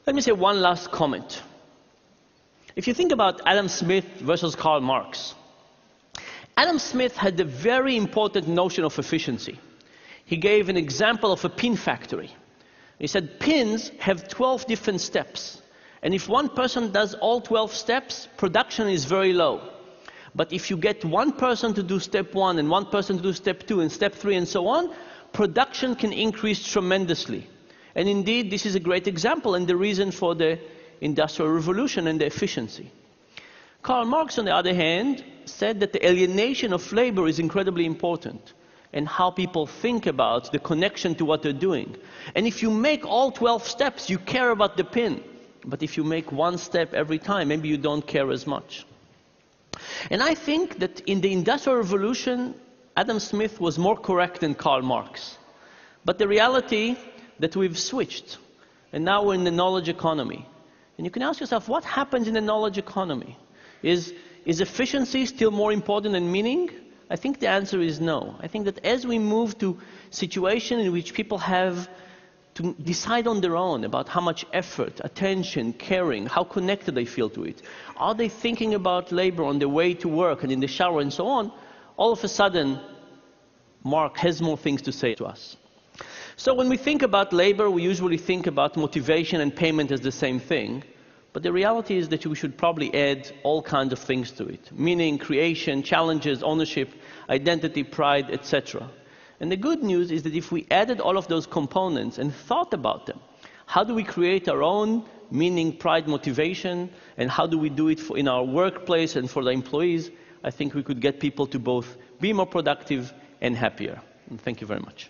Let me say one last comment. If you think about Adam Smith versus Karl Marx, Adam Smith had a very important notion of efficiency. He gave an example of a pin factory. He said pins have 12 different steps. And if one person does all 12 steps, production is very low. But if you get one person to do step 1 and one person to do step 2 and step 3 and so on, production can increase tremendously. And indeed, this is a great example and the reason for the Industrial Revolution and the efficiency. Karl Marx, on the other hand, said that the alienation of labor is incredibly important and how people think about the connection to what they're doing. And if you make all 12 steps, you care about the pin. But if you make one step every time, maybe you don't care as much. And I think that in the Industrial Revolution, Adam Smith was more correct than Karl Marx. But the reality that we've switched, and now we're in the knowledge economy. And you can ask yourself, what happens in the knowledge economy? Is efficiency still more important than meaning? I think the answer is no. I think that as we move to situations in which people have to decide on their own about how much effort, attention, caring, how connected they feel to it, are they thinking about labor on their way to work and in the shower and so on, all of a sudden, Marx has more things to say to us. So when we think about labor, we usually think about motivation and payment as the same thing. But the reality is that we should probably add all kinds of things to it. Meaning, creation, challenges, ownership, identity, pride, etc. And the good news is that if we added all of those components and thought about them, how do we create our own meaning, pride, motivation, and how do we do it in our workplace and for the employees, I think we could get people to both be more productive and happier. And thank you very much.